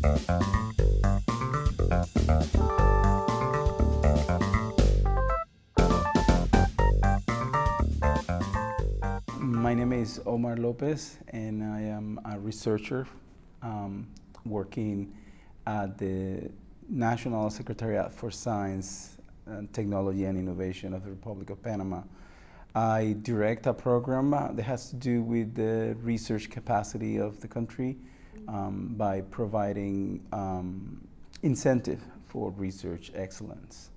My name is Omar Lopez, and I am a researcher working at the National Secretariat for Science, Technology and Innovation of the Republic of Panama. I direct a program that has to do with the research capacity of the country by providing incentive for research excellence.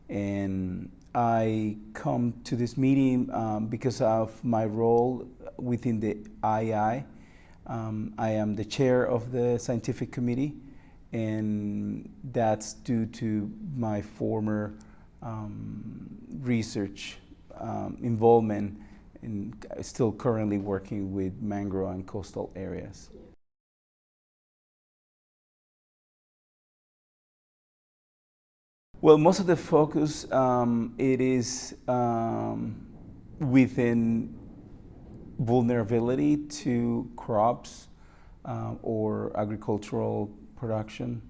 And I come to this meeting because of my role within the IAI. I am the chair of the scientific committee, and that's due to my former research involvement and still currently working with mangrove and coastal areas. Well, most of the focus it is within vulnerability to crops or agricultural production.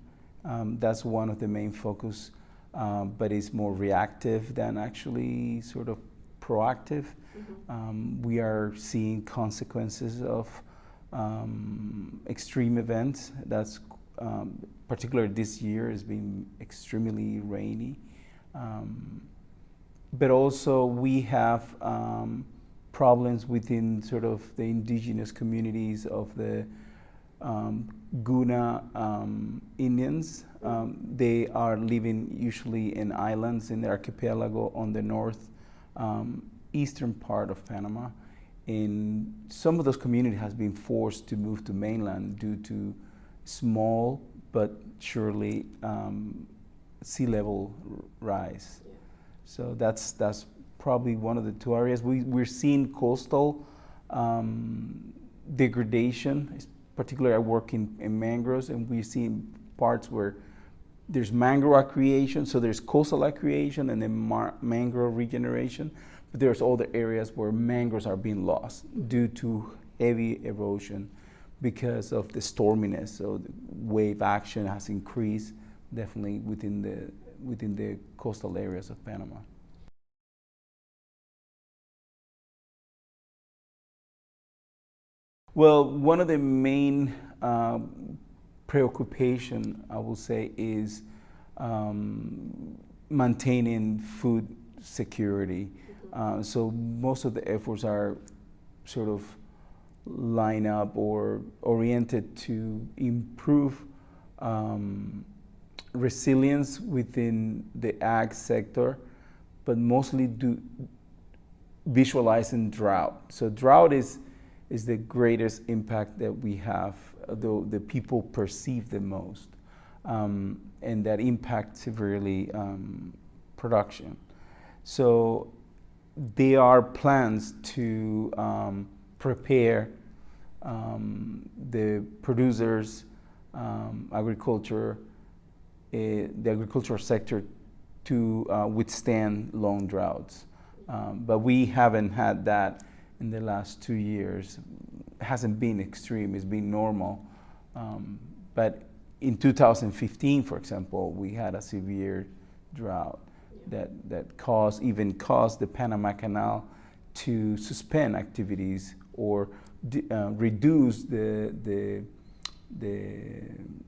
That's one of the main focus, but it's more reactive than actually sort of proactive. We are seeing consequences of extreme events. That's particularly this year has been extremely rainy. But also we have problems within sort of the indigenous communities of the Guna Indians. They are living usually in islands in the archipelago on the north eastern part of Panama. And some of those communities has been forced to move to mainland due to small but surely sea level rise. Yeah. So that's probably one of the two areas. We're seeing coastal degradation. Particularly, I work in mangroves, and we're seeing parts where there's mangrove accretion, so there's coastal accretion and then mangrove regeneration. But there's other areas where mangroves are being lost due to heavy erosion because of the storminess. So the wave action has increased definitely within the coastal areas of Panama. Well, one of the main preoccupation, I will say, is maintaining food security. So most of the efforts are sort of line up or oriented to improve resilience within the ag sector, but mostly visualizing drought. So drought is the greatest impact that we have, though the people perceive the most, and that impacts severely production. So there are plans to prepare the producers, the agricultural sector to withstand long droughts. But we haven't had that in the last 2 years. It hasn't been extreme, it's been normal. But in 2015, for example, we had a severe drought that caused the Panama Canal to suspend activities or reduce the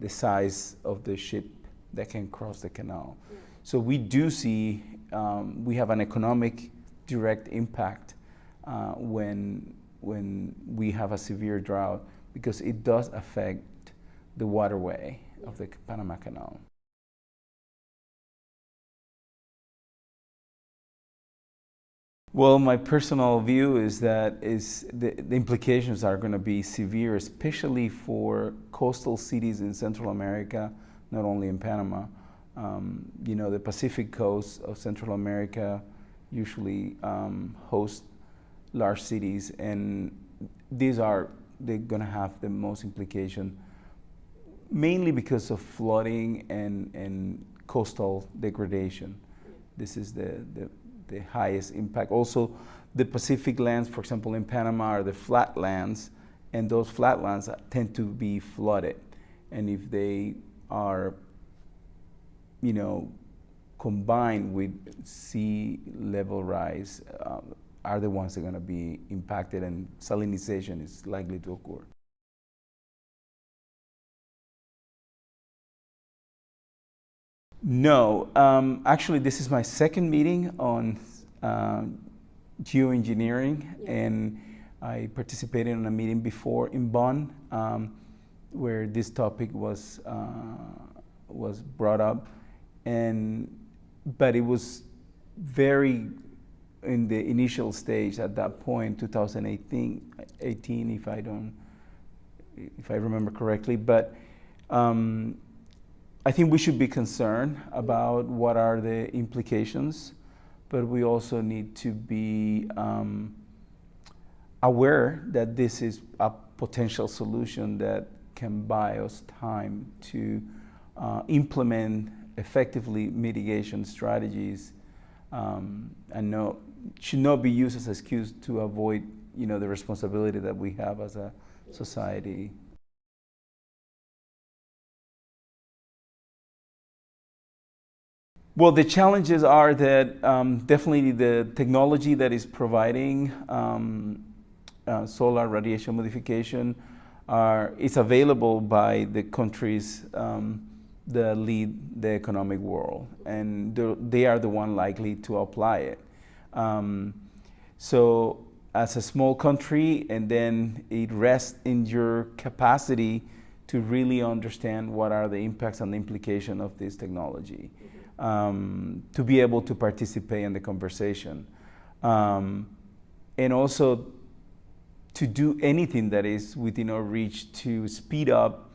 size of the ship that can cross the canal. So we do see, we have an economic direct impact when we have a severe drought, because it does affect the waterway of the Panama Canal. Well, my personal view is that the implications are going to be severe, especially for coastal cities in Central America, not only in Panama. The Pacific coast of Central America usually host large cities, and they're going to have the most implication, mainly because of flooding and coastal degradation. This is the highest impact. Also, the Pacific lands, for example, in Panama, are the flatlands, and those flatlands tend to be flooded. and if they are, combined with sea level rise, are the ones that are going to be impacted, and salinization is likely to occur. No, actually, this is my second meeting on geoengineering, and I participated in a meeting before in Bonn, where this topic was brought up, but it was very in the initial stage at that point, 2018, if I remember correctly. But I think we should be concerned about what are the implications, but we also need to be aware that this is a potential solution that can buy us time to implement effectively mitigation strategies, and should not be used as an excuse to avoid, the responsibility that we have as a society. Well, the challenges are that definitely the technology that is providing solar radiation modification is available by the countries that lead the economic world, and they are the one likely to apply it. So as a small country, and then it rests in your capacity to really understand what are the impacts and the implication of this technology, to be able to participate in the conversation, and also to do anything that is within our reach to speed up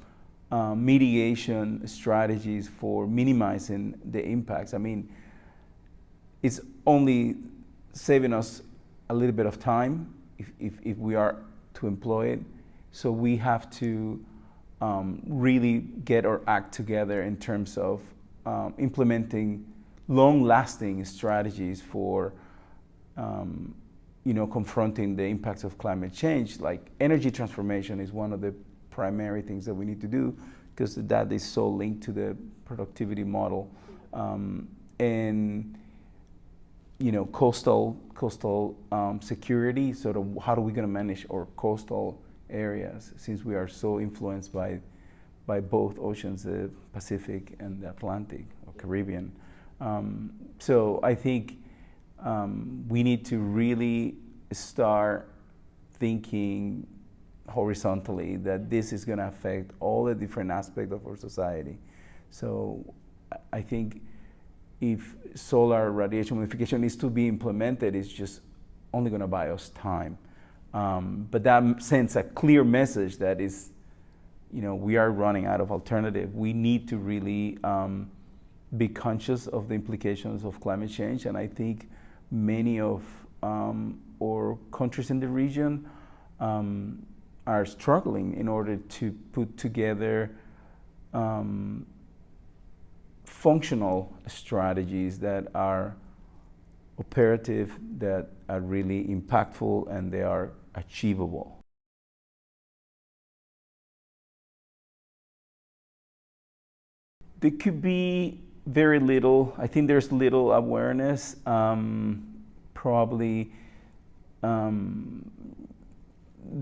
mitigation strategies for minimizing the impacts. I mean, it's only saving us a little bit of time if we are to employ it. So we have to really get our act together in terms of implementing long-lasting strategies for confronting the impacts of climate change. Like energy transformation is one of the primary things that we need to do, because that is so linked to the productivity model, and coastal security. Sort of how are we going to manage our coastal areas, since we are so influenced by both oceans, the Pacific and the Atlantic or Caribbean. So I think we need to really start thinking horizontally that this is going to affect all the different aspects of our society. So I think if solar radiation modification is to be implemented, it's just only going to buy us time. But that sends a clear message that is, we are running out of alternative. We need to really be conscious of the implications of climate change, and I think many of our countries in the region are struggling in order to put together functional strategies that are operative, that are really impactful, and they are achievable. There could be very little. I think there's little awareness. Probably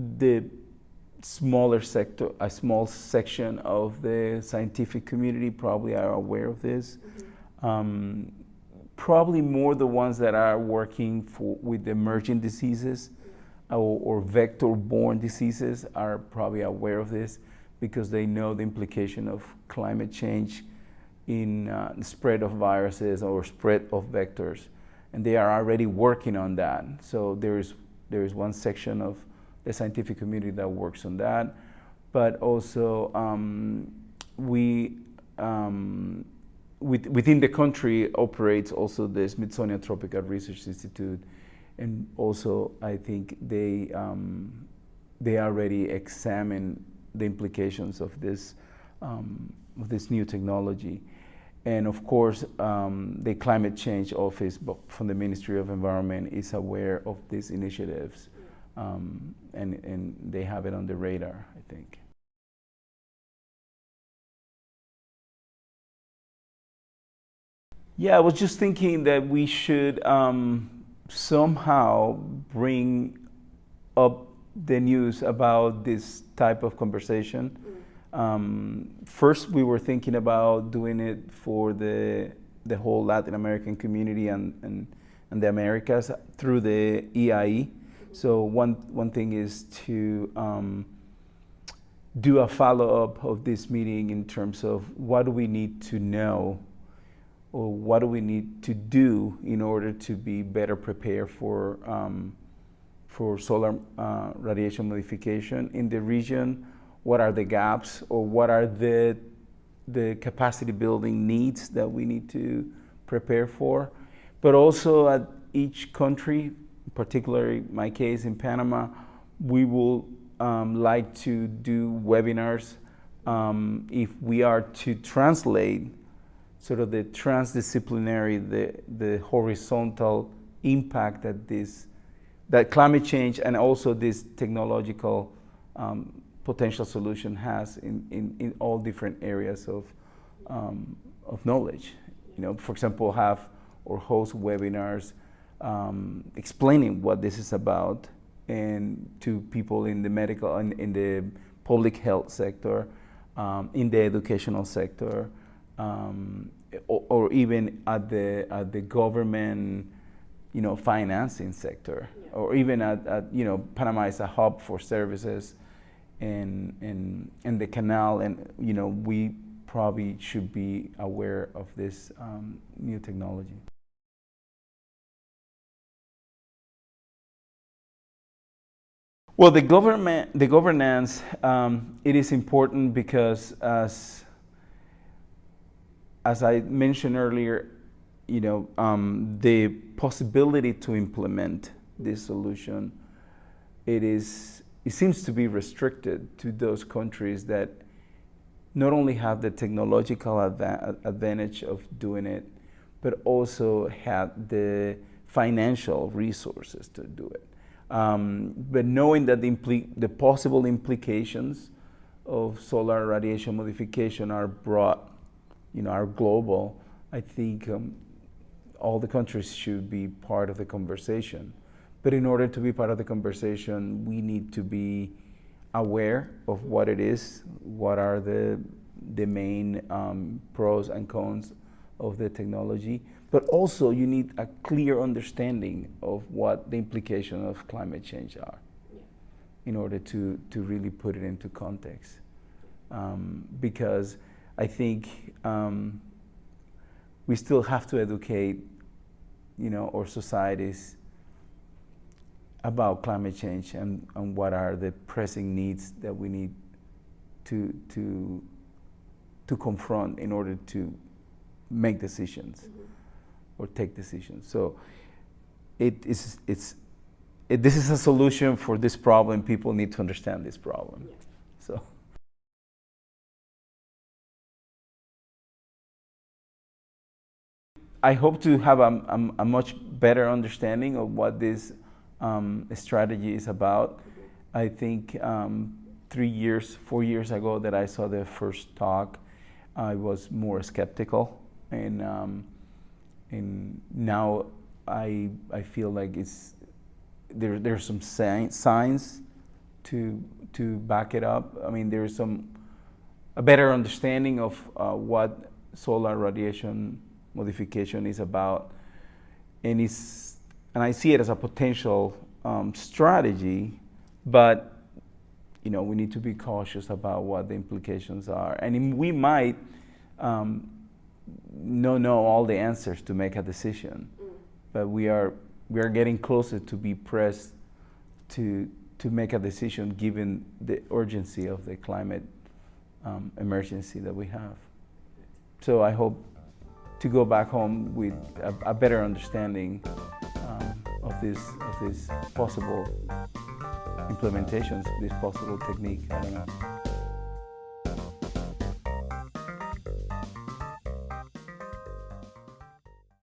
the smaller sector, a small section of the scientific community probably are aware of this. Probably more the ones that are working with emerging diseases or vector-borne diseases are probably aware of this, because they know the implication of climate change in the spread of viruses or spread of vectors, and they are already working on that. So there is one section of the scientific community that works on that, but also within the country operates also the Smithsonian Tropical Research Institute, and also I think they already examine the implications of this new technology. And of course, the Climate Change Office from the Ministry of Environment is aware of these initiatives, and they have it on the radar, I think. Yeah, I was just thinking that we should somehow bring up the news about this type of conversation. First, we were thinking about doing it for the whole Latin American community and the Americas through the EIE. So one thing is to do a follow-up of this meeting in terms of what do we need to know or what do we need to do in order to be better prepared for solar radiation modification in the region. What are the gaps or what are the capacity building needs that we need to prepare for? But also at each country, particularly my case in Panama, we will like to do webinars if we are to translate sort of the transdisciplinary, the horizontal impact that climate change and also this technological potential solution has in all different areas of knowledge. For example, have or host webinars explaining what this is about and to people in the medical and in the public health sector, in the educational sector, or even at the government, financing sector, or even at Panama is a hub for services, and the canal, and we probably should be aware of this new technology. Well, the governance, it is important because as I mentioned earlier, the possibility to implement this solution, it seems to be restricted to those countries that not only have the technological advantage of doing it, but also have the financial resources to do it. But knowing that the possible implications of solar radiation modification are broad, are global, I think all the countries should be part of the conversation. But in order to be part of the conversation, we need to be aware of what it is, what are the main pros and cons of the technology, but also you need a clear understanding of what the implications of climate change are in order to really put it into context. Because I think we still have to educate, our societies about climate change and what are the pressing needs that we need to confront in order to make decisions or take decisions. So this is a solution for this problem. People need to understand this problem. Yeah. So. I hope to have a much better understanding of what this strategy is about. I think 4 years ago that I saw the first talk, I was more skeptical, and now I feel like there's some signs to back it up. I mean, there's a better understanding of what solar radiation modification is about, and I see it as a potential strategy, but we need to be cautious about what the implications are, and we might not know all the answers to make a decision, but we are getting closer to be pressed to make a decision given the urgency of the climate emergency that we have. So I hope to go back home with a better understanding of this possible implementations, this possible technique. I don't know.